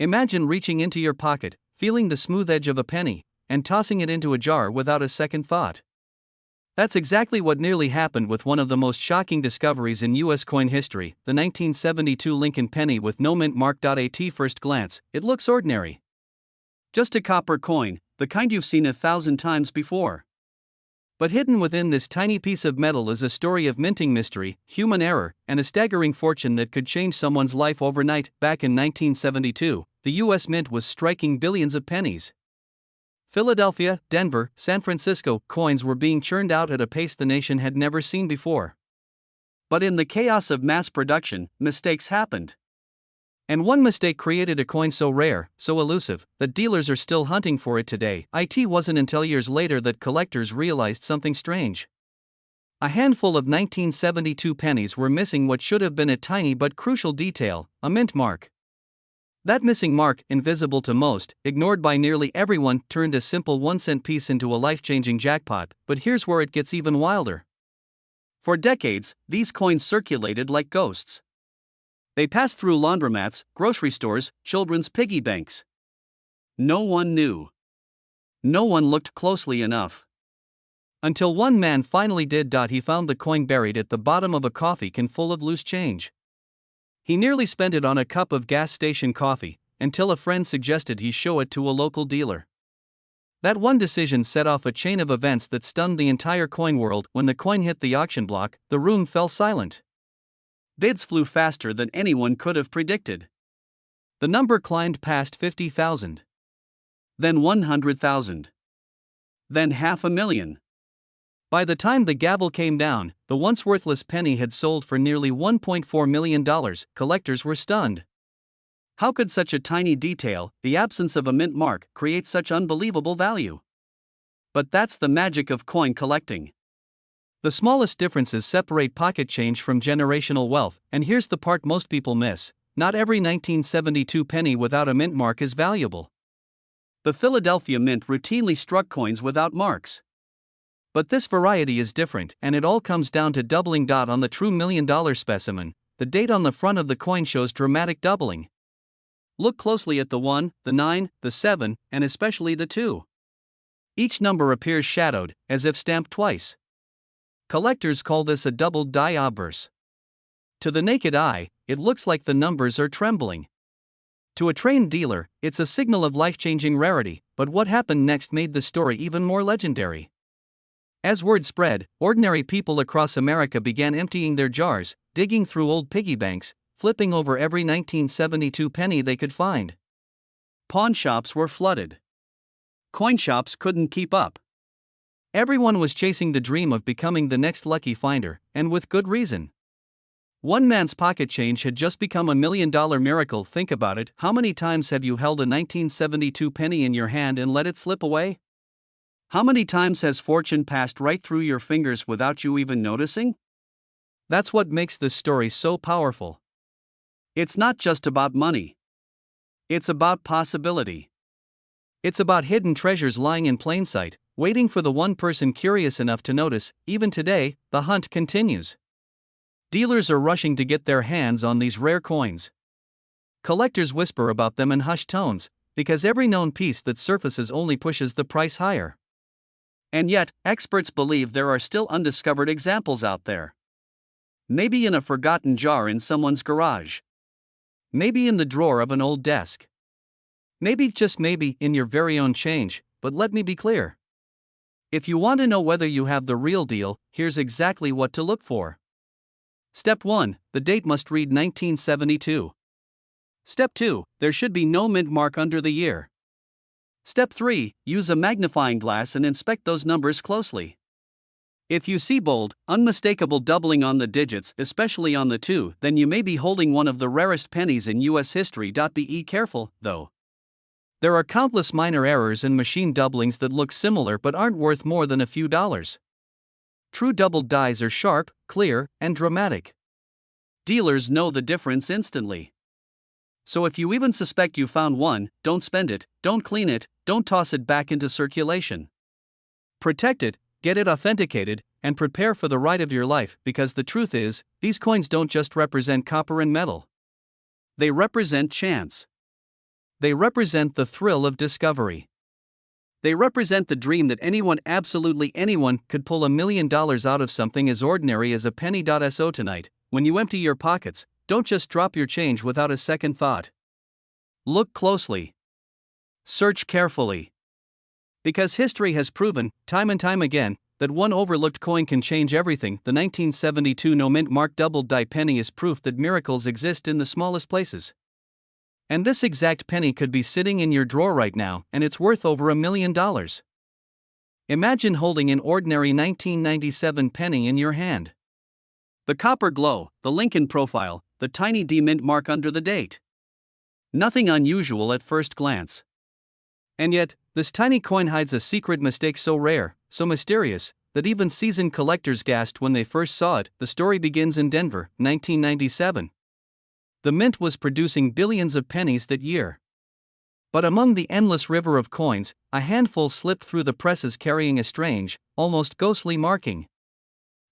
Imagine reaching into your pocket, feeling the smooth edge of a penny, and tossing it into a jar without a second thought. That's exactly what nearly happened with one of the most shocking discoveries in U.S. coin history, the 1972 Lincoln penny with no mint mark. At first glance, it looks ordinary. Just a copper coin, the kind you've seen 1,000 times before. But hidden within this tiny piece of metal is a story of minting mystery, human error, and a staggering fortune that could change someone's life overnight. Back in 1972, the U.S. Mint was striking billions of pennies. Philadelphia, Denver, San Francisco coins were being churned out at a pace the nation had never seen before. But in the chaos of mass production, mistakes happened. And one mistake created a coin so rare, so elusive, that dealers are still hunting for it today. It wasn't until years later that collectors realized something strange. A handful of 1972 pennies were missing what should have been a tiny but crucial detail, a mint mark. That missing mark, invisible to most, ignored by nearly everyone, turned a simple 1-cent piece into a life-changing jackpot. But here's where it gets even wilder. For decades, these coins circulated like ghosts. They passed through laundromats, grocery stores, children's piggy banks. No one knew. No one looked closely enough. Until one man finally did. He found the coin buried at the bottom of a coffee can full of loose change. He nearly spent it on a cup of gas station coffee, until a friend suggested he show it to a local dealer. That one decision set off a chain of events that stunned the entire coin world. When the coin hit the auction block, the room fell silent. Bids flew faster than anyone could have predicted. The number climbed past 50,000. Then 100,000. Then 500,000. By the time the gavel came down, the once worthless penny had sold for nearly $1.4 million. Collectors were stunned. How could such a tiny detail, the absence of a mint mark, create such unbelievable value? But that's the magic of coin collecting. The smallest differences separate pocket change from generational wealth, and here's the part most people miss: not every 1972 penny without a mint mark is valuable. The Philadelphia Mint routinely struck coins without marks. But this variety is different, and it all comes down to doubling. On the true $1 million specimen, the date on the front of the coin shows dramatic doubling. Look closely at the 1, the 9, the 7, and especially the 2. Each number appears shadowed, as if stamped twice. Collectors call this a doubled die obverse. To the naked eye, it looks like the numbers are trembling. To a trained dealer, it's a signal of life-changing rarity, but what happened next made the story even more legendary. As word spread, ordinary people across America began emptying their jars, digging through old piggy banks, flipping over every 1972 penny they could find. Pawn shops were flooded. Coin shops couldn't keep up. Everyone was chasing the dream of becoming the next lucky finder, and with good reason. One man's pocket change had just become a $1 million miracle. Think about it: how many times have you held a 1972 penny in your hand and let it slip away? How many times has fortune passed right through your fingers without you even noticing? That's what makes this story so powerful. It's not just about money. It's about possibility. It's about hidden treasures lying in plain sight, waiting for the one person curious enough to notice. Even today, the hunt continues. Dealers are rushing to get their hands on these rare coins. Collectors whisper about them in hushed tones, because every known piece that surfaces only pushes the price higher. And yet, experts believe there are still undiscovered examples out there. Maybe in a forgotten jar in someone's garage. Maybe in the drawer of an old desk. Maybe, just maybe, in your very own change. But let me be clear. If you want to know whether you have the real deal, here's exactly what to look for. Step 1. The date must read 1972. Step 2. There should be no mint mark under the year. Step 3. Use a magnifying glass and inspect those numbers closely. If you see bold, unmistakable doubling on the digits, especially on the 2, then you may be holding one of the rarest pennies in U.S. history. Be careful, though. There are countless minor errors and machine doublings that look similar but aren't worth more than a few dollars. True doubled dies are sharp, clear, and dramatic. Dealers know the difference instantly. So if you even suspect you found one, don't spend it, don't clean it, don't toss it back into circulation. Protect it, get it authenticated, and prepare for the ride of your life, because the truth is, these coins don't just represent copper and metal. They represent chance. They represent the thrill of discovery. They represent the dream that anyone, absolutely anyone, could pull $1 million out of something as ordinary as a penny. So tonight, when you empty your pockets, don't just drop your change without a second thought. Look closely. Search carefully. Because history has proven, time and time again, that one overlooked coin can change everything. The 1972 no mint mark doubled die penny is proof that miracles exist in the smallest places. And this exact penny could be sitting in your drawer right now, and it's worth over $1 million. Imagine holding an ordinary 1997 penny in your hand. The copper glow, the Lincoln profile, the tiny D mint mark under the date. Nothing unusual at first glance. And yet, this tiny coin hides a secret mistake so rare, so mysterious, that even seasoned collectors gasped when they first saw it. The story begins in Denver, 1997. The mint was producing billions of pennies that year. But among the endless river of coins, a handful slipped through the presses carrying a strange, almost ghostly marking.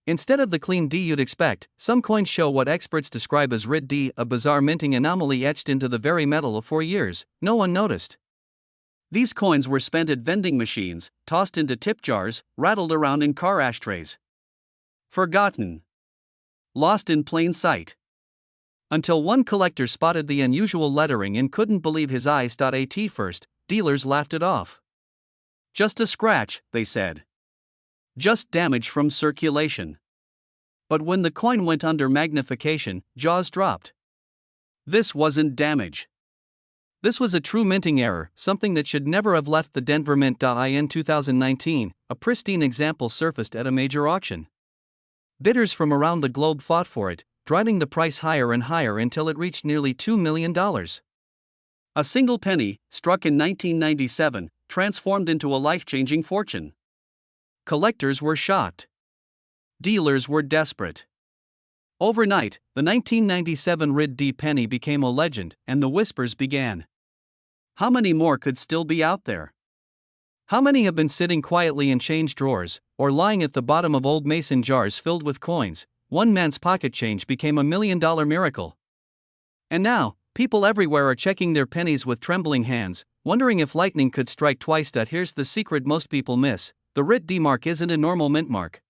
Instead of the clean D you'd expect, some coins show what experts describe as red D, a bizarre minting anomaly etched into the very metal. For years, no one noticed. These coins were spent at vending machines, tossed into tip jars, rattled around in car ashtrays. Forgotten. Lost in plain sight. Until one collector spotted the unusual lettering and couldn't believe his eyes. At first, dealers laughed it off. Just a scratch, they said. Just damage from circulation. But when the coin went under magnification, jaws dropped. This wasn't damage. This was a true minting error, something that should never have left the Denver Mint. In 2019, a pristine example surfaced at a major auction. Bidders from around the globe fought for it, driving the price higher and higher until it reached nearly $2 million. A single penny, struck in 1997, transformed into a life-changing fortune. Collectors were shocked. Dealers were desperate. Overnight, the 1997 red D penny became a legend, and the whispers began. How many more could still be out there? How many have been sitting quietly in change drawers, or lying at the bottom of old mason jars filled with coins? One man's pocket change became $1 million miracle. And now, people everywhere are checking their pennies with trembling hands, wondering if lightning could strike twice. Here's the secret most people miss: the red D mark isn't a normal mint mark.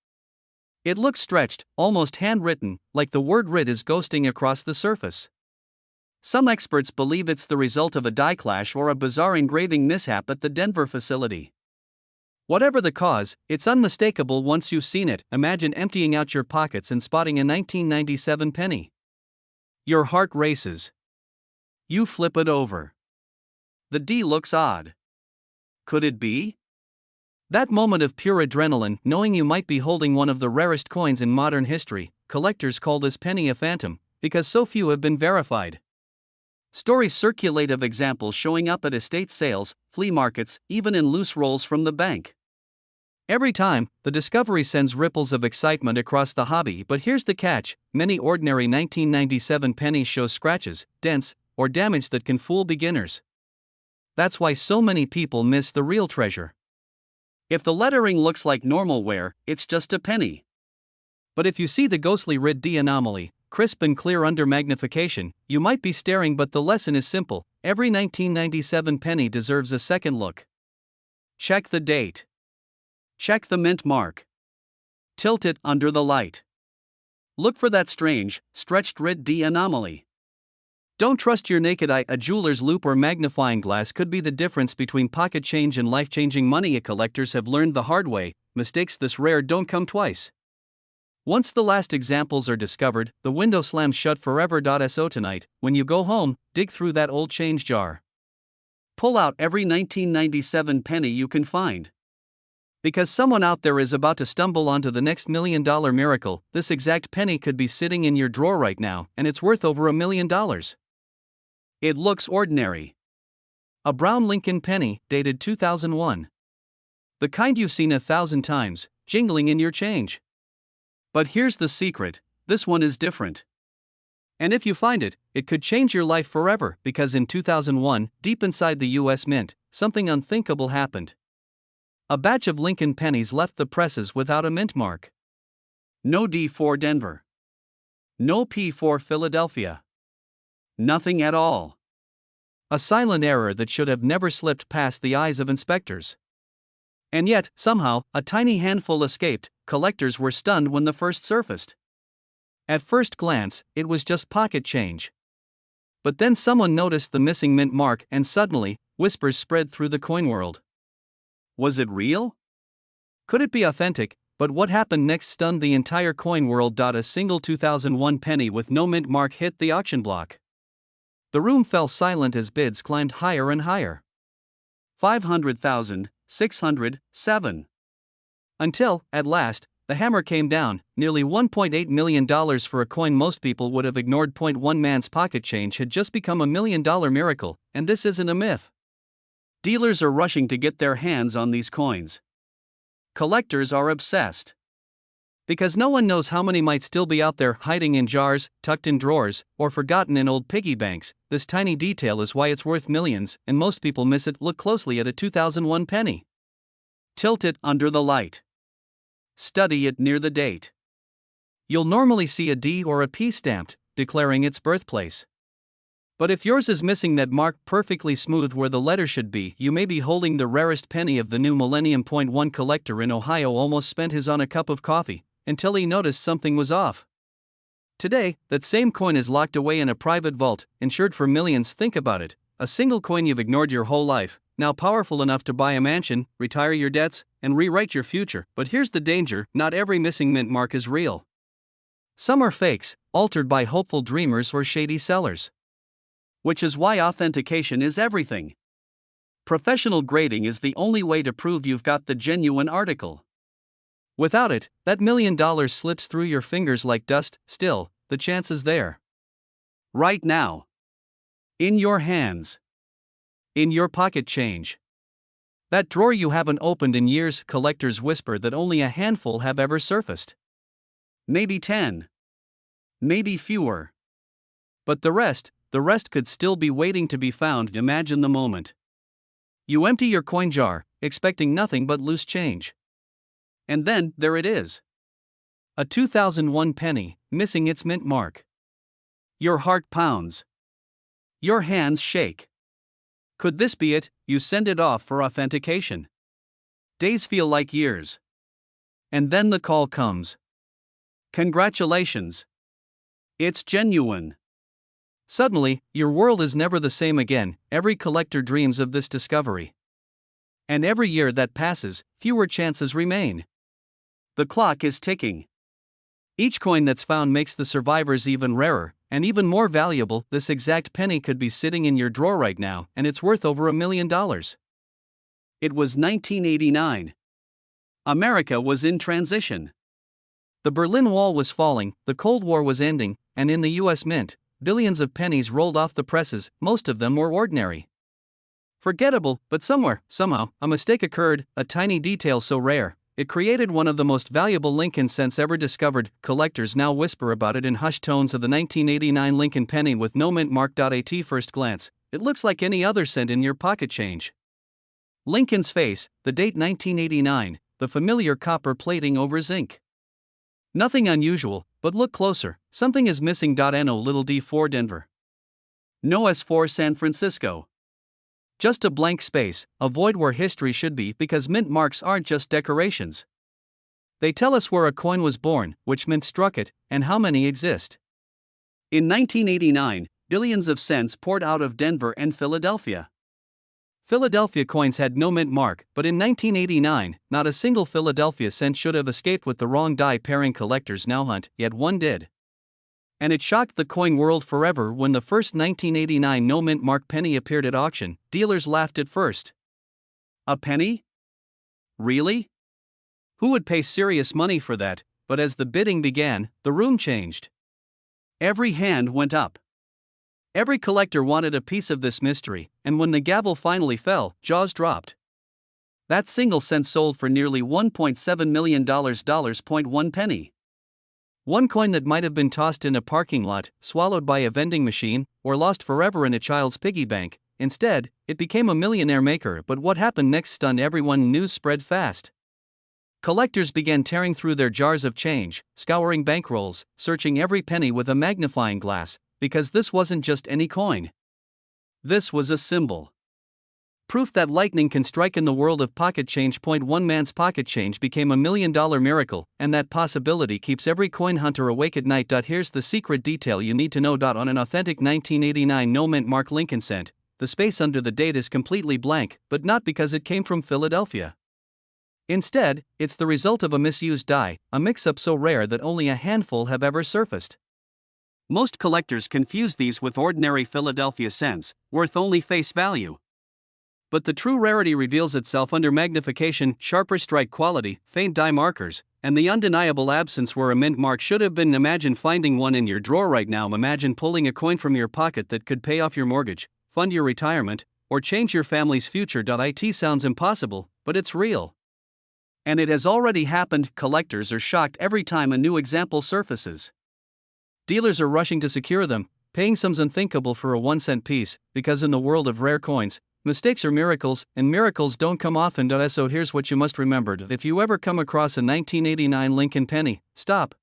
It looks stretched, almost handwritten, like the word "rid" is ghosting across the surface. Some experts believe it's the result of a die clash or a bizarre engraving mishap at the Denver facility. Whatever the cause, it's unmistakable once you've seen it. Imagine emptying out your pockets and spotting a 1997 penny. Your heart races. You flip it over. The D looks odd. Could it be? That moment of pure adrenaline, knowing you might be holding one of the rarest coins in modern history. Collectors call this penny a phantom, because so few have been verified. Stories circulate of examples showing up at estate sales, flea markets, even in loose rolls from the bank. Every time, the discovery sends ripples of excitement across the hobby. But here's the catch: many ordinary 1997 pennies show scratches, dents, or damage that can fool beginners. That's why so many people miss the real treasure. If the lettering looks like normal wear, it's just a penny. But if you see the ghostly red D anomaly, crisp and clear under magnification, you might be staring. But the lesson is simple: every 1997 penny deserves a second look. Check the date. Check the mint mark. Tilt it under the light. Look for that strange, stretched red D anomaly. Don't trust your naked eye. A jeweler's loupe or magnifying glass could be the difference between pocket change and life-changing money. Collectors have learned the hard way: mistakes this rare don't come twice. Once the last examples are discovered, the window slams shut forever. So tonight, when you go home, dig through that old change jar. Pull out every 1997 penny you can find. Because someone out there is about to stumble onto the next $1 million miracle. This exact penny could be sitting in your drawer right now, and it's worth over $1 million. It looks ordinary. A brown Lincoln penny, dated 2001. The kind you've seen 1,000 times, jingling in your change. But here's the secret: this one is different. And if you find it, it could change your life forever, because in 2001, deep inside the US Mint, something unthinkable happened. A batch of Lincoln pennies left the presses without a mint mark. No D for Denver. No P for Philadelphia. Nothing at all. A silent error that should have never slipped past the eyes of inspectors. And yet, somehow, a tiny handful escaped. Collectors were stunned when the first surfaced. At first glance, it was just pocket change. But then someone noticed the missing mint mark, and suddenly, whispers spread through the coin world. Was it real? Could it be authentic? But what happened next stunned the entire coin world. A single 2001 penny with no mint mark hit the auction block. The room fell silent as bids climbed higher and higher. 500,000, 600, 7. Until, at last, the hammer came down. Nearly $1.8 million for a coin most people would have ignored. One man's pocket change had just become $1 million miracle, and this isn't a myth. Dealers are rushing to get their hands on these coins. Collectors are obsessed. Because no one knows how many might still be out there hiding in jars, tucked in drawers, or forgotten in old piggy banks. This tiny detail is why it's worth millions, and most people miss it. Look closely at a 2001 penny. Tilt it under the light. Study it near the date. You'll normally see a D or a P stamped, declaring its birthplace. But if yours is missing that mark perfectly smooth where the letter should be, you may be holding the rarest penny of the new millennium. One collector in Ohio almost spent his on a cup of coffee, until he noticed something was off. Today, that same coin is locked away in a private vault, insured for millions. Think about it, a single coin you've ignored your whole life, now powerful enough to buy a mansion, retire your debts, and rewrite your future. But here's the danger, not every missing mint mark is real. Some are fakes, altered by hopeful dreamers or shady sellers. Which is why authentication is everything. Professional grading is the only way to prove you've got the genuine article. Without it, that $1 million slips through your fingers like dust. Still, the chance is there. Right now. In your hands. In your pocket change. That drawer you haven't opened in years. Collectors whisper that only a handful have ever surfaced. Maybe 10. Maybe fewer. But the rest could still be waiting to be found. Imagine the moment. You empty your coin jar, expecting nothing but loose change. And then, there it is. A 2001 penny, missing its mint mark. Your heart pounds. Your hands shake. Could this be it? You send it off for authentication. Days feel like years. And then the call comes. Congratulations. It's genuine. Suddenly, your world is never the same again. Every collector dreams of this discovery. And every year that passes, fewer chances remain. The clock is ticking. Each coin that's found makes the survivors even rarer, and even more valuable. This exact penny could be sitting in your drawer right now, and it's worth over $1 million. It was 1989. America was in transition. The Berlin Wall was falling, the Cold War was ending, and in the US Mint, billions of pennies rolled off the presses. Most of them were ordinary. Forgettable, but somewhere, somehow, a mistake occurred, a tiny detail so rare, it created one of the most valuable Lincoln cents ever discovered. Collectors now whisper about it in hushed tones of the 1989 Lincoln penny with no mint mark. At first glance, it looks like any other cent in your pocket change. Lincoln's face, the date 1989, the familiar copper plating over zinc. Nothing unusual, but look closer, something is missing. No little d for Denver. No s for San Francisco. Just a blank space, a void where history should be, because mint marks aren't just decorations. They tell us where a coin was born, which mint struck it, and how many exist. In 1989, billions of cents poured out of Denver and Philadelphia. Philadelphia coins had no mint mark, but in 1989, not a single Philadelphia cent should have escaped with the wrong die pairing. Collectors now hunt, yet one did. And it shocked the coin world forever when the first 1989 no mint mark penny appeared at auction. Dealers laughed at first. A penny? Really? Who would pay serious money for that? But as the bidding began, the room changed. Every hand went up. Every collector wanted a piece of this mystery, and when the gavel finally fell, jaws dropped. That single cent sold for nearly $1.7 million. One penny. One coin that might have been tossed in a parking lot, swallowed by a vending machine, or lost forever in a child's piggy bank. Instead, it became a millionaire maker. But what happened next stunned everyone. News spread fast. Collectors began tearing through their jars of change, scouring bankrolls, searching every penny with a magnifying glass, because this wasn't just any coin. This was a symbol. Proof that lightning can strike in the world of pocket change. One man's pocket change became $1 million miracle, and that possibility keeps every coin hunter awake at night. Here's the secret detail you need to know. On an authentic 1989 no mint mark Lincoln cent, the space under the date is completely blank, but not because it came from Philadelphia. Instead, it's the result of a misused die, a mix-up so rare that only a handful have ever surfaced. Most collectors confuse these with ordinary Philadelphia cents, worth only face value. But the true rarity reveals itself under magnification, sharper strike quality, faint die markers, and the undeniable absence where a mint mark should have been. Imagine finding one in your drawer right now. Imagine pulling a coin from your pocket that could pay off your mortgage, fund your retirement, or change your family's future. It sounds impossible, but it's real. And it has already happened. Collectors are shocked every time a new example surfaces. Dealers are rushing to secure them, paying sums unthinkable for a 1-cent piece, because in the world of rare coins, mistakes are miracles, and miracles don't come often. So here's what you must remember. If you ever come across a 1989 Lincoln penny, stop.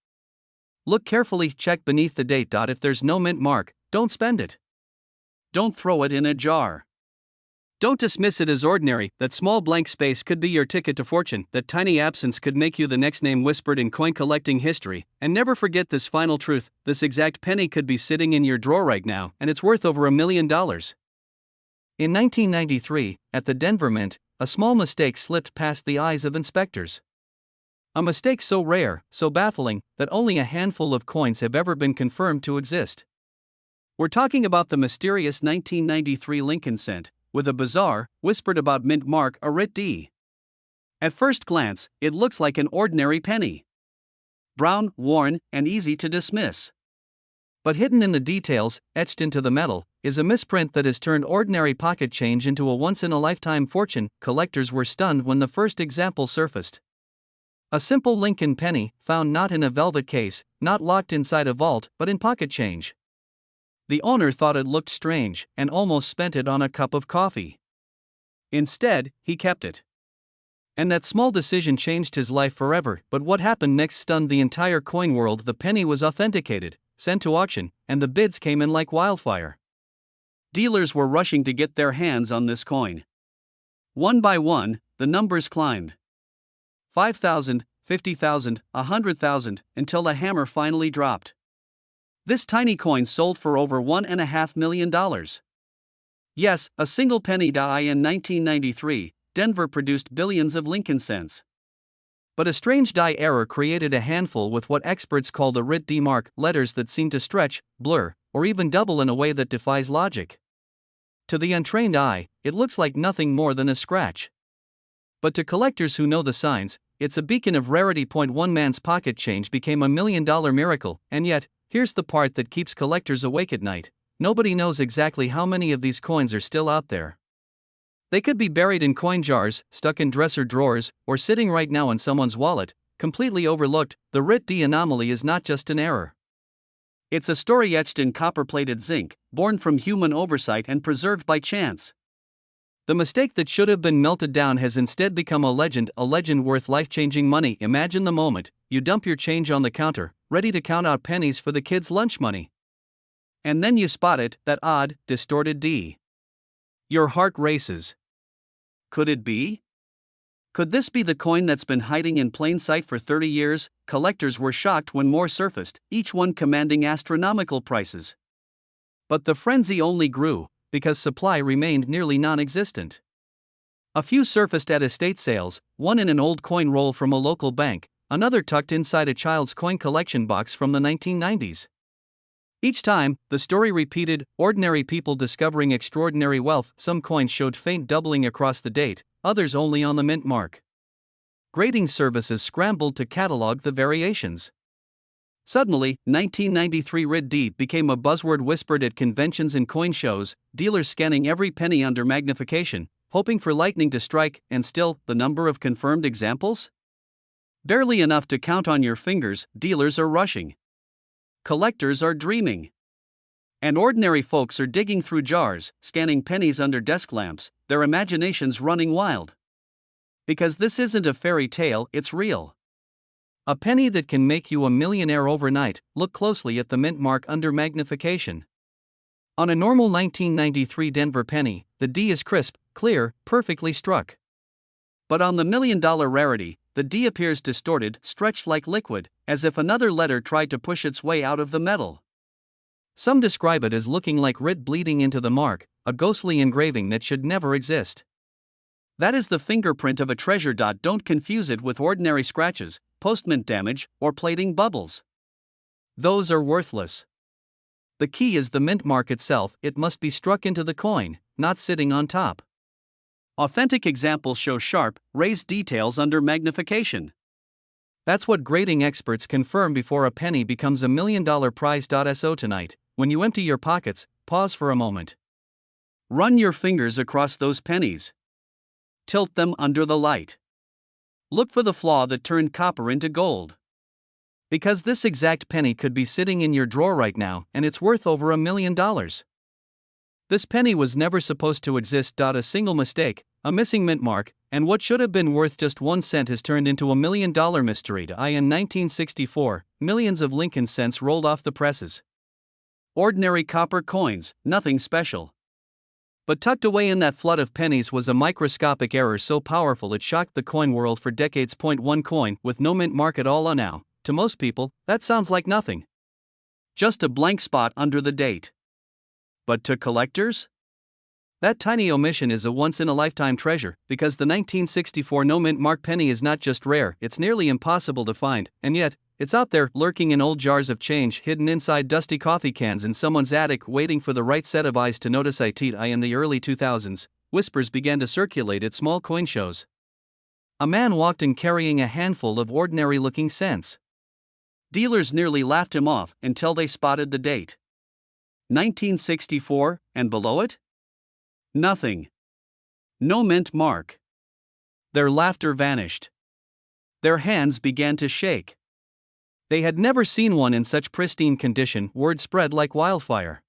Look carefully, check beneath the date. If there's no mint mark, don't spend it. Don't throw it in a jar. Don't dismiss it as ordinary. That small blank space could be your ticket to fortune. That tiny absence could make you the next name whispered in coin collecting history. And never forget this final truth: this exact penny could be sitting in your drawer right now, and it's worth over $1 million. In 1993, at the Denver Mint, a small mistake slipped past the eyes of inspectors. A mistake so rare, so baffling, that only a handful of coins have ever been confirmed to exist. We're talking about the mysterious 1993 Lincoln cent, with a bizarre, whispered about mint mark, a writ D. At first glance, it looks like an ordinary penny. Brown, worn, and easy to dismiss. But hidden in the details, etched into the metal, is a misprint that has turned ordinary pocket change into a once-in-a-lifetime fortune. Collectors were stunned when the first example surfaced. A simple Lincoln penny, found not in a velvet case, not locked inside a vault, but in pocket change. The owner thought it looked strange, and almost spent it on a cup of coffee. Instead, he kept it. And that small decision changed his life forever. But what happened next stunned the entire coin world. The penny was authenticated, sent to auction, and the bids came in like wildfire. Dealers were rushing to get their hands on this coin. One by one, the numbers climbed. 5,000, 50,000, 100,000, until the hammer finally dropped. This tiny coin sold for over $1.5 million. Yes, a single penny die. In 1993, Denver produced billions of Lincoln cents. But a strange die error created a handful with what experts call the writ D mark, letters that seem to stretch, blur, or even double in a way that defies logic. To the untrained eye, it looks like nothing more than a scratch. But to collectors who know the signs, it's a beacon of rarity. One man's pocket change became $1 million miracle, and yet, here's the part that keeps collectors awake at night: nobody knows exactly how many of these coins are still out there. They could be buried in coin jars, stuck in dresser drawers, or sitting right now in someone's wallet, completely overlooked. The writ D anomaly is not just an error. It's a story etched in copper-plated zinc, born from human oversight and preserved by chance. The mistake that should have been melted down has instead become a legend worth life-changing money. Imagine the moment you dump your change on the counter, ready to count out pennies for the kids' lunch money. And then you spot it, that odd, distorted D. Your heart races. Could it be? Could this be the coin that's been hiding in plain sight for 30 years? Collectors were shocked when more surfaced, each one commanding astronomical prices. But the frenzy only grew, because supply remained nearly non-existent. A few surfaced at estate sales, one in an old coin roll from a local bank, another tucked inside a child's coin collection box from the 1990s. Each time, the story repeated: ordinary people discovering extraordinary wealth. Some coins showed faint doubling across the date, others only on the mint mark. Grading services scrambled to catalog the variations. Suddenly, 1993 writ D became a buzzword whispered at conventions and coin shows, dealers scanning every penny under magnification, hoping for lightning to strike. And still, the number of confirmed examples? Barely enough to count on your fingers. Dealers are rushing. Collectors are dreaming. And ordinary folks are digging through jars, scanning pennies under desk lamps, their imaginations running wild. Because this isn't a fairy tale, it's real. A penny that can make you a millionaire overnight. Look closely at the mint mark under magnification. On a normal 1993 Denver penny, the D is crisp, clear, perfectly struck. But on the $1 million rarity, the D appears distorted, stretched like liquid, as if another letter tried to push its way out of the metal. Some describe it as looking like writ bleeding into the mark, a ghostly engraving that should never exist. That is the fingerprint of a treasure. Don't confuse it with ordinary scratches, postmint damage, or plating bubbles. Those are worthless. The key is the mint mark itself. It must be struck into the coin, not sitting on top. Authentic examples show sharp, raised details under magnification. That's what grading experts confirm before a penny becomes a $1 million prize. So tonight, when you empty your pockets, pause for a moment. Run your fingers across those pennies. Tilt them under the light. Look for the flaw that turned copper into gold. Because this exact penny could be sitting in your drawer right now, and it's worth over $1 million. This penny was never supposed to exist. A single mistake, a missing mint mark, and what should have been worth just 1 cent has turned into $1 million mystery. In 1964, millions of Lincoln cents rolled off the presses. Ordinary copper coins, nothing special. But tucked away in that flood of pennies was a microscopic error so powerful it shocked the coin world for decades. One coin with no mint mark at all. Now, to most people, that sounds like nothing. Just a blank spot under the date. But to collectors? That tiny omission is a once-in-a-lifetime treasure, because the 1964 no mint mark penny is not just rare, it's nearly impossible to find, and yet, it's out there, lurking in old jars of change, hidden inside dusty coffee cans in someone's attic, waiting for the right set of eyes to notice. In the early 2000s, whispers began to circulate at small coin shows. A man walked in carrying a handful of ordinary-looking cents. Dealers nearly laughed him off until they spotted the date. 1964, and below it? Nothing. No mint mark. Their laughter vanished. Their hands began to shake. They had never seen one in such pristine condition. Word spread like wildfire.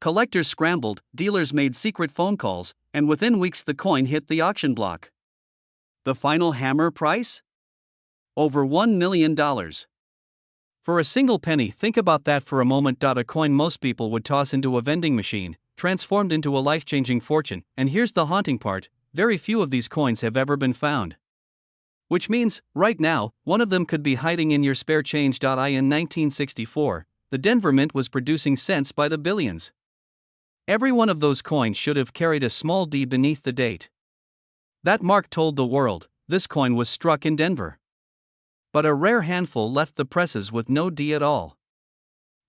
Collectors scrambled, dealers made secret phone calls, and within weeks the coin hit the auction block. The final hammer price? Over $1 million. For a single penny, think about that for a moment. A coin most people would toss into a vending machine, transformed into a life-changing fortune, and here's the haunting part, very few of these coins have ever been found. Which means, right now, one of them could be hiding in your spare change. In 1964, the Denver Mint was producing cents by the billions. Every one of those coins should have carried a small D beneath the date. That mark told the world, this coin was struck in Denver. But a rare handful left the presses with no D at all.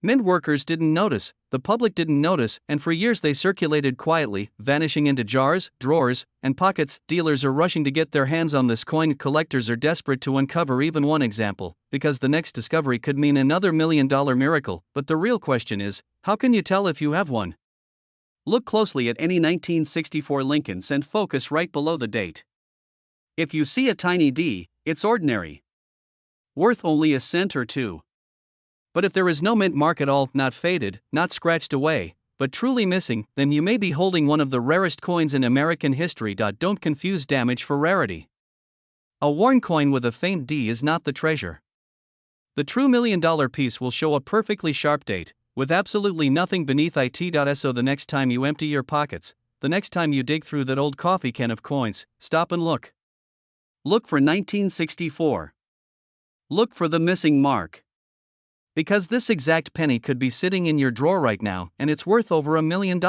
Mint workers didn't notice, the public didn't notice, and for years they circulated quietly, vanishing into jars, drawers, and pockets. Dealers are rushing to get their hands on this coin. Collectors are desperate to uncover even one example, because the next discovery could mean another $1 million miracle. But the real question is, how can you tell if you have one? Look closely at any 1964 Lincolns and focus right below the date. If you see a tiny D, it's ordinary. Worth only a cent or two. But if there is no mint mark at all, not faded, not scratched away, but truly missing, then you may be holding one of the rarest coins in American history. Don't confuse damage for rarity. A worn coin with a faint D is not the treasure. The true $1 million piece will show a perfectly sharp date, with absolutely nothing beneath it. So the next time you empty your pockets, the next time you dig through that old coffee can of coins, stop and look. Look for 1964. Look for the missing mark. Because this exact penny could be sitting in your drawer right now, and it's worth over $1 million.